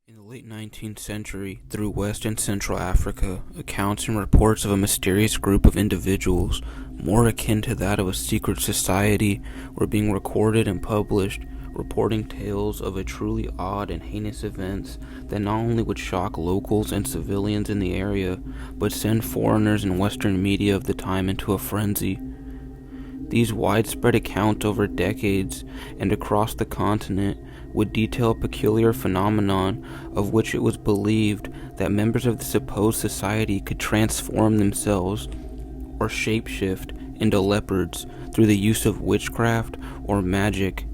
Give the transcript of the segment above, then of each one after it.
In the late 19th century, through West and Central Africa, accounts and reports of a mysterious group of individuals, more akin to that of a secret society, were being recorded and published, reporting tales of a truly odd and heinous events that not only would shock locals and civilians in the area, but send foreigners and Western media of the time into a frenzy. These widespread accounts over decades and across the continent would detail a peculiar phenomenon of which it was believed that members of the supposed society could transform themselves or shapeshift into leopards through the use of witchcraft or magic,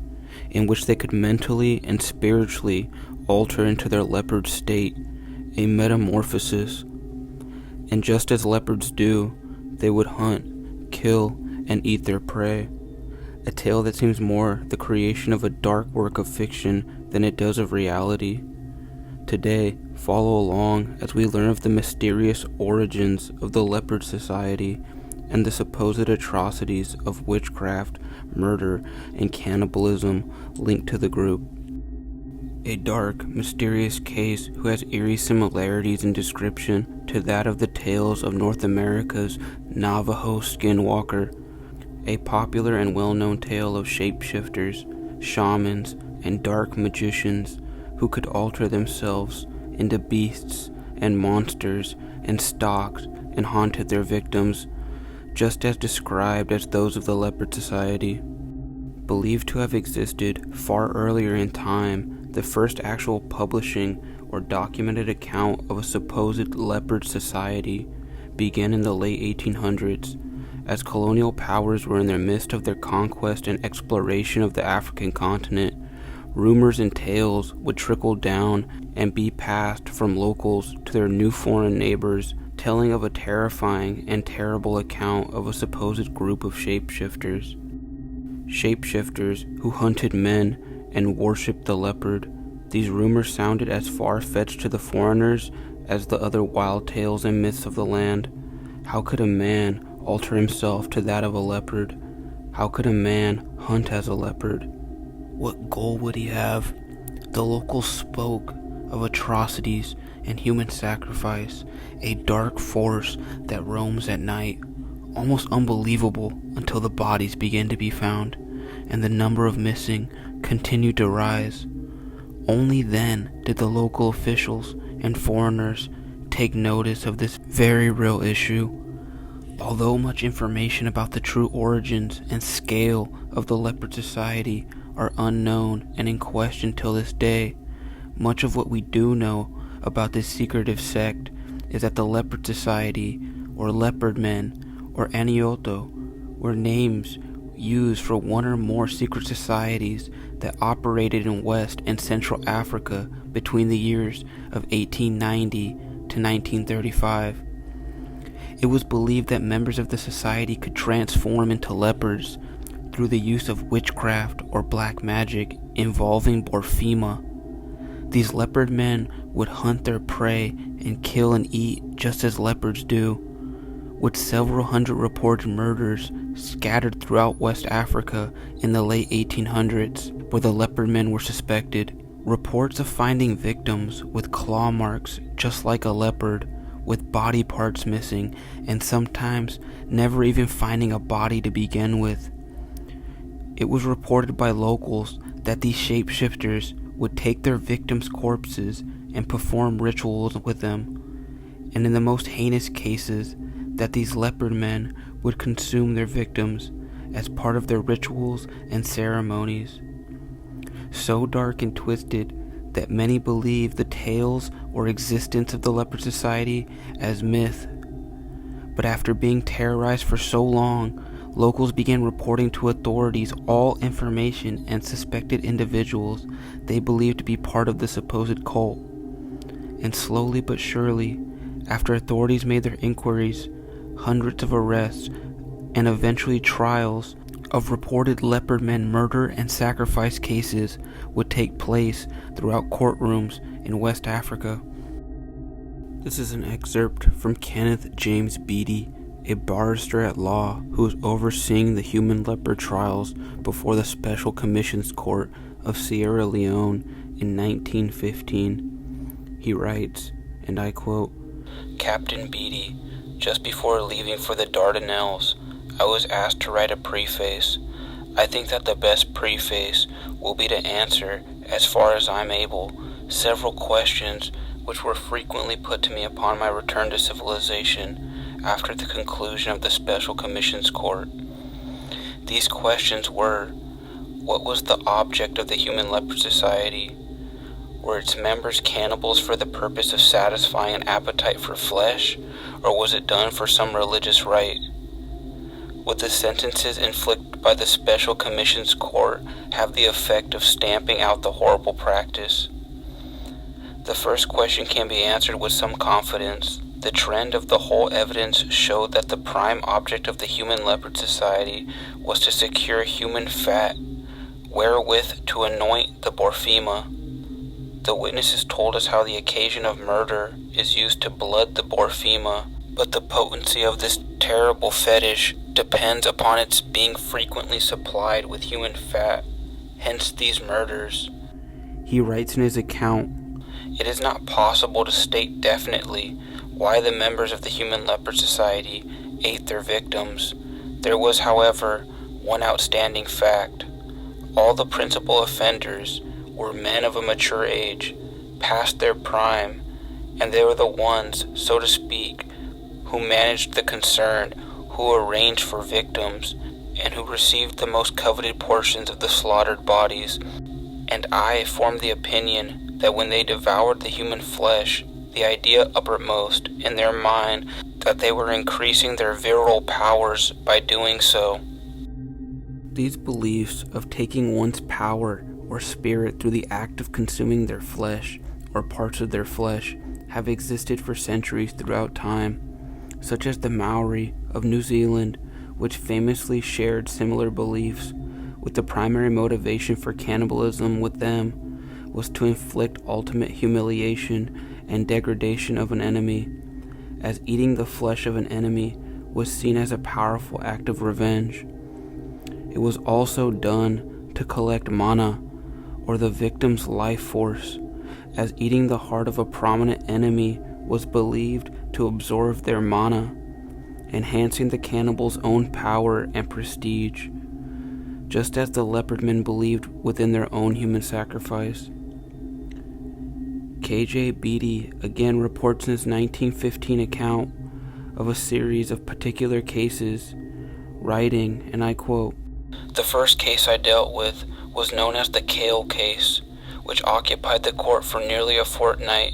in which they could mentally and spiritually alter into their leopard state, a metamorphosis. And just as leopards do, they would hunt, kill, and eat their prey. A tale that seems more the creation of a dark work of fiction than it does of reality. Today, follow along as we learn of the mysterious origins of the Leopard Society and the supposed atrocities of witchcraft, murder, and cannibalism linked to the group. A dark, mysterious case who has eerie similarities in description to that of the tales of North America's Navajo skinwalker, a popular and well-known tale of shapeshifters, shamans, and dark magicians who could alter themselves into beasts and monsters and stalked and haunted their victims, just as described as those of the Leopard Society. Believed to have existed far earlier in time, the first actual publishing or documented account of a supposed Leopard Society began in the late 1800s, as colonial powers were in the midst of their conquest and exploration of the African continent. Rumors and tales would trickle down and be passed from locals to their new foreign neighbors, telling of a terrifying and terrible account of a supposed group of shapeshifters. Shapeshifters who hunted men and worshipped the leopard. These rumors sounded as far-fetched to the foreigners as the other wild tales and myths of the land. How could a man alter himself to that of a leopard? How could a man hunt as a leopard? What goal would he have? The locals spoke of atrocities and human sacrifice, a dark force that roams at night, almost unbelievable until the bodies begin to be found, and the number of missing continued to rise. Only then did the local officials and foreigners take notice of this very real issue. Although much information about the true origins and scale of the Leopard Society are unknown and in question till this day, much of what we do know about this secretive sect is that the Leopard Society, or Leopard Men, or Anioto, were names used for one or more secret societies that operated in West and Central Africa between the years of 1890 to 1935. It was believed that members of the society could transform into leopards through the use of witchcraft or black magic involving Borfima. These leopard men would hunt their prey and kill and eat just as leopards do. With several hundred reported murders scattered throughout West Africa in the late 1800s, where the leopard men were suspected, reports of finding victims with claw marks just like a leopard, with body parts missing, and sometimes never even finding a body to begin with. It was reported by locals that these shapeshifters would take their victims' corpses and perform rituals with them, and in the most heinous cases, that these leopard men would consume their victims as part of their rituals and ceremonies. So dark and twisted that many believe the tales or existence of the Leopard Society as myth. But after being terrorized for so long, locals began reporting to authorities all information and suspected individuals they believed to be part of the supposed cult. And slowly but surely, after authorities made their inquiries, hundreds of arrests and eventually trials of reported leopard men murder and sacrifice cases would take place throughout courtrooms in West Africa. This is an excerpt from Kenneth James Beatty, a barrister at law who was overseeing the human leopard trials before the Special Commissions Court of Sierra Leone in 1915. He writes, and I quote, "Captain Beatty, just before leaving for the Dardanelles, I was asked to write a preface. I think that the best preface will be to answer, as far as I'm able, several questions which were frequently put to me upon my return to civilization after the conclusion of the Special Commission's Court. These questions were, what was the object of the Human Leopard Society? Were its members cannibals for the purpose of satisfying an appetite for flesh, or was it done for some religious rite? Would the sentences inflicted by the Special Commission's Court have the effect of stamping out the horrible practice? The first question can be answered with some confidence. The trend of the whole evidence showed that the prime object of the Human Leopard Society was to secure human fat, wherewith to anoint the Borfima. The witnesses told us how the occasion of murder is used to blood the Borfima, but the potency of this terrible fetish depends upon its being frequently supplied with human fat, hence these murders." He writes in his account, "It is not possible to state definitely why the members of the Human Leopard Society ate their victims. There was, however, one outstanding fact. All the principal offenders were men of a mature age, past their prime, and they were the ones, so to speak, who managed the concern, who arranged for victims, and who received the most coveted portions of the slaughtered bodies. And I formed the opinion that when they devoured the human flesh, the idea uppermost in their mind that they were increasing their virile powers by doing so." These beliefs of taking one's power or spirit through the act of consuming their flesh or parts of their flesh have existed for centuries throughout time, such as the Maori of New Zealand, which famously shared similar beliefs, with the primary motivation for cannibalism with them was to inflict ultimate humiliation and degradation of an enemy, as eating the flesh of an enemy was seen as a powerful act of revenge. It was also done to collect mana, or the victim's life force, as eating the heart of a prominent enemy was believed to absorb their mana, enhancing the cannibal's own power and prestige, just as the Leopard Men believed within their own human sacrifice. K.J. Beatty again reports in his 1915 account of a series of particular cases, writing, and I quote, "The first case I dealt with was known as the Kale Case, which occupied the court for nearly a fortnight,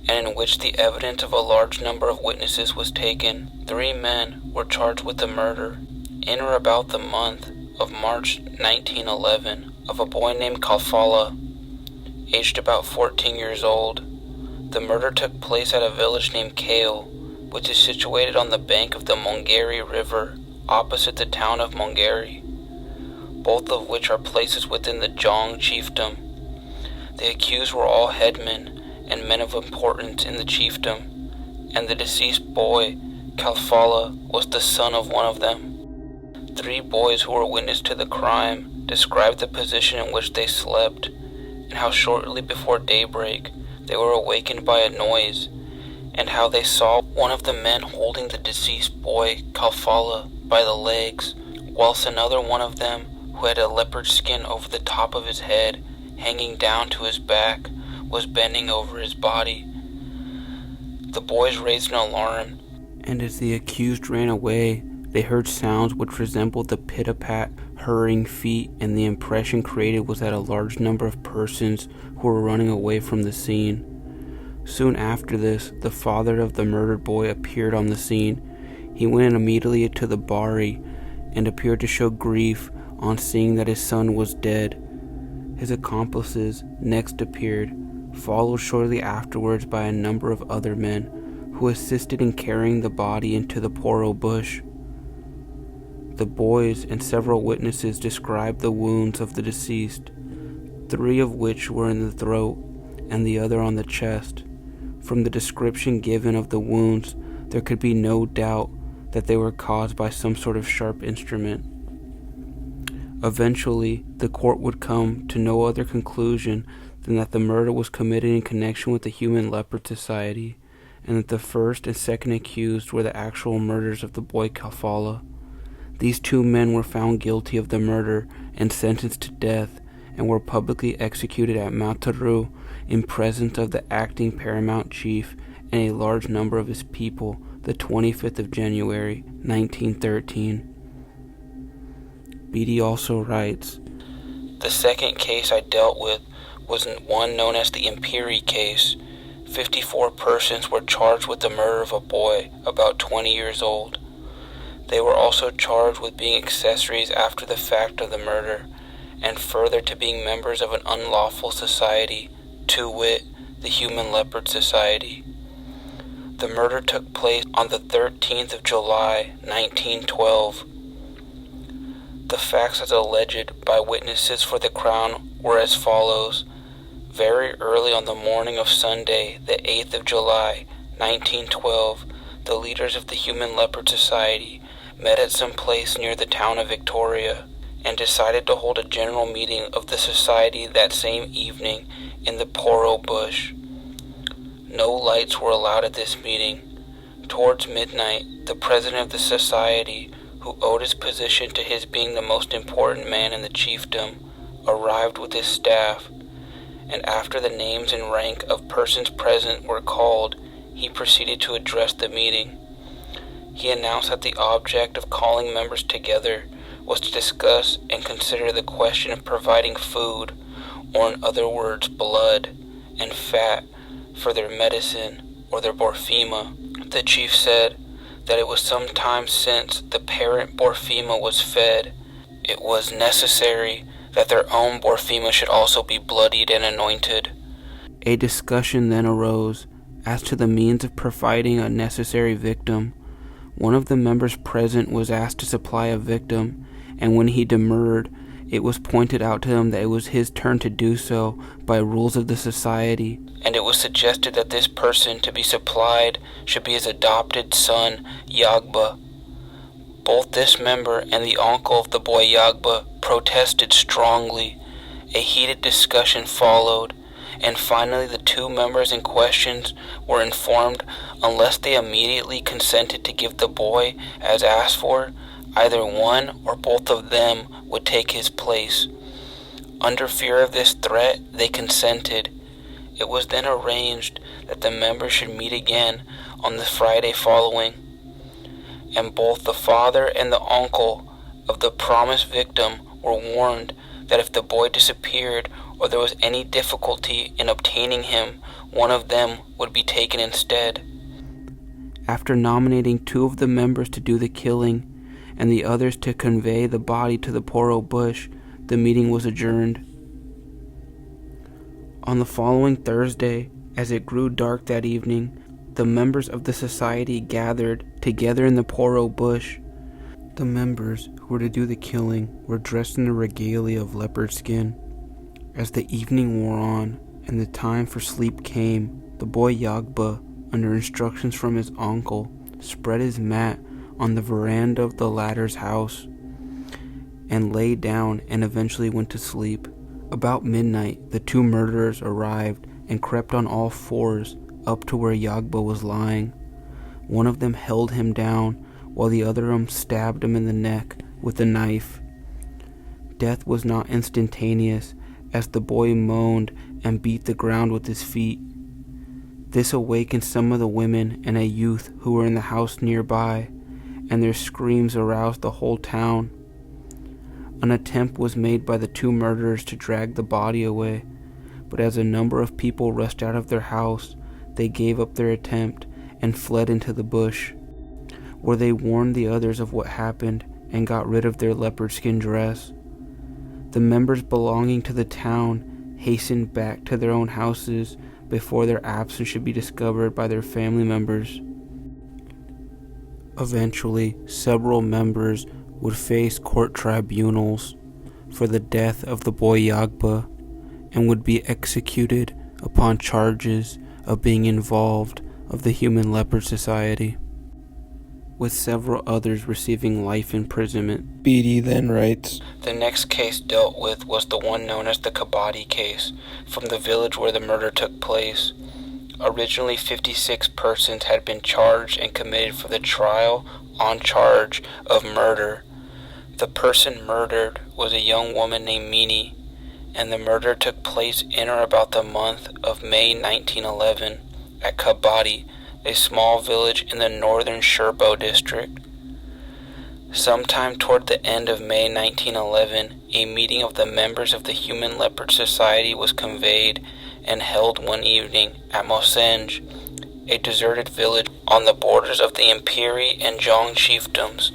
and in which the evidence of a large number of witnesses was taken. 3 men were charged with the murder, in or about the month of March 1911, of a boy named Kalfala, aged about 14 years old. The murder took place at a village named Kale, which is situated on the bank of the Mongeri River, opposite the town of Mongeri, both of which are places within the Jong chiefdom. The accused were all headmen and men of importance in the chiefdom, and the deceased boy, Kalfala, was the son of one of them. 3 boys who were witness to the crime described the position in which they slept, and how shortly before daybreak they were awakened by a noise, and how they saw one of the men holding the deceased boy, Kalfala, by the legs, whilst another one of them, who had a leopard skin over the top of his head, hanging down to his back, was bending over his body. The boys raised an alarm, and as the accused ran away, they heard sounds which resembled the pit-a-pat, hurrying feet, and the impression created was that a large number of persons who were running away from the scene. Soon after this, the father of the murdered boy appeared on the scene. He went immediately to the bari and appeared to show grief on seeing that his son was dead. His accomplices next appeared, followed shortly afterwards by a number of other men, who assisted in carrying the body into the Poro bush. The boys and several witnesses described the wounds of the deceased, 3 of which were in the throat and the other on the chest. From the description given of the wounds, there could be no doubt that they were caused by some sort of sharp instrument. Eventually, the court would come to no other conclusion then that the murder was committed in connection with the Human Leopard Society, and that the first and second accused were the actual murderers of the boy Kafala. These two men were found guilty of the murder and sentenced to death, and were publicly executed at Mataru in presence of the acting paramount chief and a large number of his people the 25th of January, 1913. Beatty also writes, "The second case I dealt with was one known as the Imperri Case. 54 persons were charged with the murder of a boy about 20 years old. They were also charged with being accessories after the fact of the murder, and further to being members of an unlawful society, to wit, the Human Leopard Society. The murder took place on the 13th of July, 1912. The facts as alleged by witnesses for the Crown were as follows. Very early on the morning of Sunday, the 8th of July, 1912, the leaders of the Human Leopard Society met at some place near the town of Victoria and decided to hold a general meeting of the society that same evening in the Poro bush. No lights were allowed at this meeting. Towards midnight, the president of the society, who owed his position to his being the most important man in the chiefdom, arrived with his staff, and after the names and rank of persons present were called, he proceeded to address the meeting. He announced that the object of calling members together was to discuss and consider the question of providing food, or in other words, blood and fat, for their medicine or their Borfima. The chief said that it was some time since the parent Borfima was fed. It was necessary that their own Borfima should also be bloodied and anointed. A discussion then arose as to the means of providing a necessary victim. One of the members present was asked to supply a victim, and when he demurred, it was pointed out to him that it was his turn to do so by rules of the society, and it was suggested that this person to be supplied should be his adopted son, Yagba. Both this member and the uncle of the boy Yagba protested strongly. A heated discussion followed, and finally the two members in question were informed unless they immediately consented to give the boy as asked for, either one or both of them would take his place. Under fear of this threat, they consented. It was then arranged that the members should meet again on the Friday following, and both the father and the uncle of the promised victim were warned that if the boy disappeared or there was any difficulty in obtaining him, one of them would be taken instead. After nominating two of the members to do the killing and the others to convey the body to the Poro bush, the meeting was adjourned. On the following Thursday, as it grew dark that evening, the members of the society gathered together in the Poro bush. The members who were to do the killing were dressed in the regalia of leopard skin. As the evening wore on and the time for sleep came, the boy Yagba, under instructions from his uncle, spread his mat on the veranda of the latter's house and lay down and eventually went to sleep. About midnight, the two murderers arrived and crept on all fours up to where Yagba was lying. One of them held him down while the other stabbed him in the neck with a knife. Death was not instantaneous, as the boy moaned and beat the ground with his feet. This awakened some of the women and a youth who were in the house nearby, and their screams aroused the whole town. An attempt was made by the two murderers to drag the body away, but as a number of people rushed out of their house, they gave up their attempt and fled into the bush, where they warned the others of what happened and got rid of their leopard skin dress. The members belonging to the town hastened back to their own houses before their absence should be discovered by their family members. Eventually, several members would face court tribunals for the death of the boy Yagba and would be executed upon charges of being involved of the Human Leopard Society. with several others receiving life imprisonment. Beatty then writes, The next case dealt with was the one known as the Kabati Case, from the village where the murder took place. Originally, 56 persons had been charged and committed for the trial on charge of murder. The person murdered was a young woman named Meany, and the murder took place in or about the month of May 1911 at Kabati, a small village in the northern Sherbo district. Sometime toward the end of May 1911, a meeting of the members of the Human Leopard Society was convened and held one evening at Mosenge, a deserted village on the borders of the Imperri and Jong chiefdoms.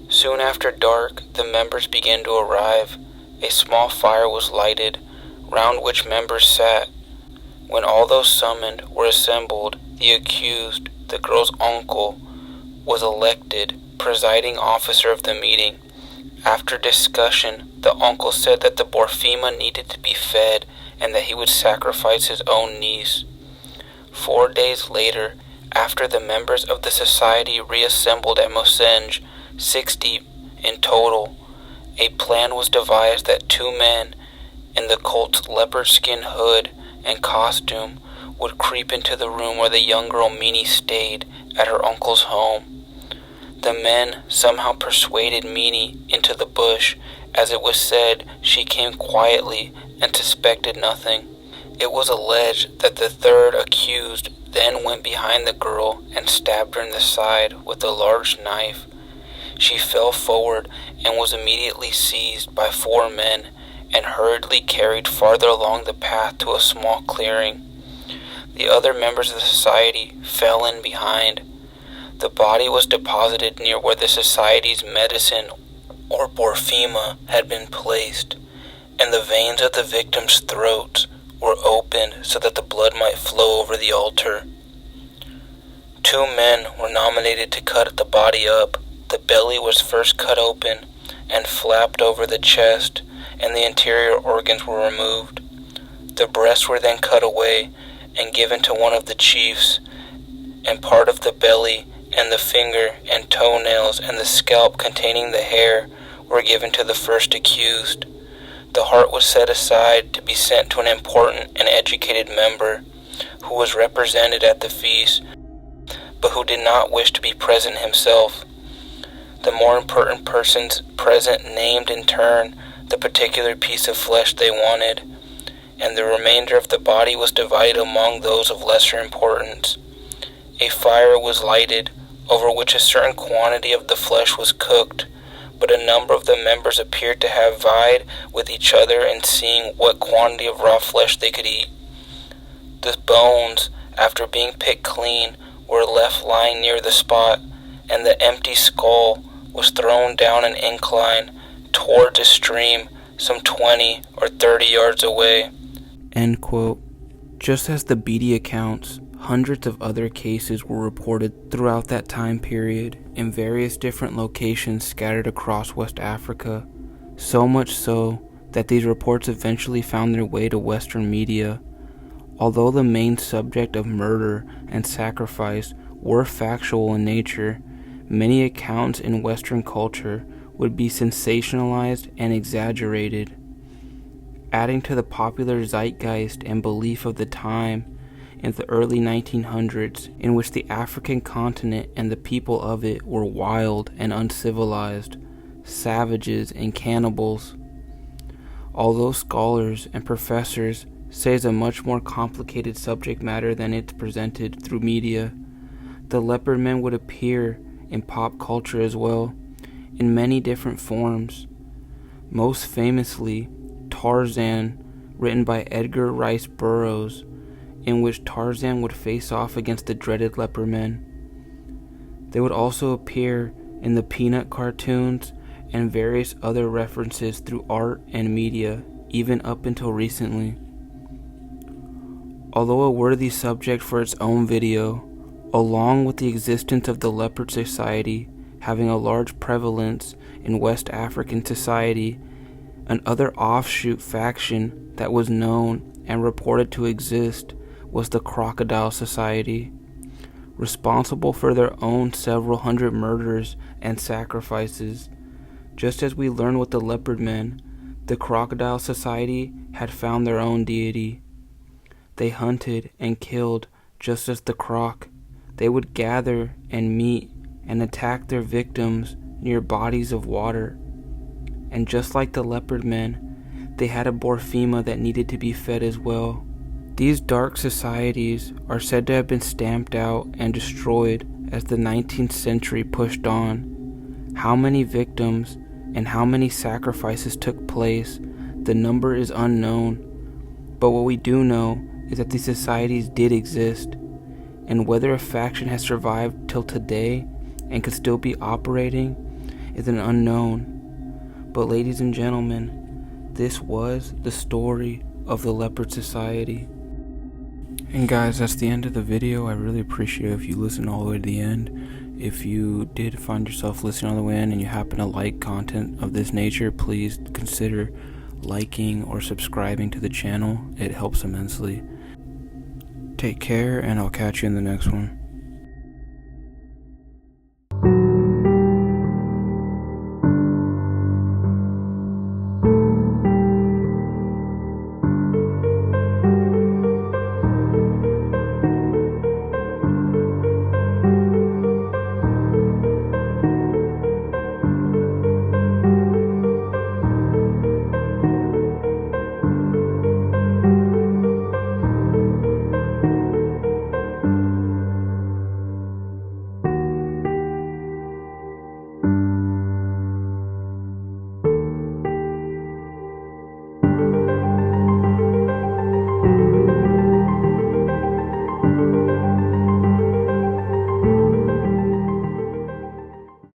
Soon after dark, the members began to arrive. A small fire was lighted, round which members sat. When all those summoned were assembled, the accused, the girl's uncle, was elected presiding officer of the meeting. After discussion, the uncle said that the Borfima needed to be fed and that he would sacrifice his own niece. 4 days later, after the members of the society reassembled at Mosenge, 60 in total, a plan was devised that 2 men in the cult's leopard skin hood and costume would creep into the room where the young girl Meany stayed at her uncle's home. The men somehow persuaded Meany into the bush, as it was said she came quietly and suspected nothing. It was alleged that the third accused then went behind the girl and stabbed her in the side with a large knife. She fell forward and was immediately seized by 4 men and hurriedly carried farther along the path to a small clearing. The other members of the society fell in behind. The body was deposited near where the society's medicine, or Borfima, had been placed, and the veins of the victims' throats were opened so that the blood might flow over the altar. 2 men were nominated to cut the body up. The belly was first cut open and flapped over the chest, and the interior organs were removed. The breasts were then cut away and given to one of the chiefs, and part of the belly and the finger and toenails and the scalp containing the hair were given to the first accused. The heart was set aside to be sent to an important and educated member who was represented at the feast, but who did not wish to be present himself. The more important persons present named in turn the particular piece of flesh they wanted, and the remainder of the body was divided among those of lesser importance. A fire was lighted, over which a certain quantity of the flesh was cooked, but a number of the members appeared to have vied with each other in seeing what quantity of raw flesh they could eat. The bones, after being picked clean, were left lying near the spot, and the empty skull was thrown down an incline towards a stream some 20 or 30 yards away. End quote. Just as the Beatty accounts, hundreds of other cases were reported throughout that time period in various different locations scattered across West Africa, so much so that these reports eventually found their way to Western media. Although the main subject of murder and sacrifice were factual in nature, many accounts in Western culture would be sensationalized and exaggerated, adding to the popular zeitgeist and belief of the time in the early 1900s, in which the African continent and the people of it were wild and uncivilized, savages and cannibals. Although scholars and professors say it's a much more complicated subject matter than it's presented through media, the Leopard Men would appear in pop culture as well, in many different forms. Most famously, Tarzan, written by Edgar Rice Burroughs, in which Tarzan would face off against the dreaded Leopard Men. They would also appear in the Peanut cartoons and various other references through art and media, even up until recently. Although a worthy subject for its own video, along with the existence of the Leopard Society having a large prevalence in West African society, another offshoot faction that was known and reported to exist was the Crocodile Society. responsible for their own several hundred murders and sacrifices. Just as we learned with the Leopard Men, the Crocodile Society had found their own deity. They hunted and killed just as the croc. They would gather and meet and attack their victims near bodies of water. And just like the Leopard Men, they had a Borfima that needed to be fed as well. These dark societies are said to have been stamped out and destroyed as the 19th century pushed on. How many victims and how many sacrifices took place, the number is unknown. But what we do know is that these societies did exist, and whether a faction has survived till today and could still be operating is an unknown. But ladies and gentlemen, this was the story of the Leopard Society. And guys, that's the end of the video. I really appreciate it if you listen all the way to the end. If you did find yourself listening all the way in and you happen to like content of this nature, please consider liking or subscribing to the channel. It helps immensely. Take care, and I'll catch you in the next one.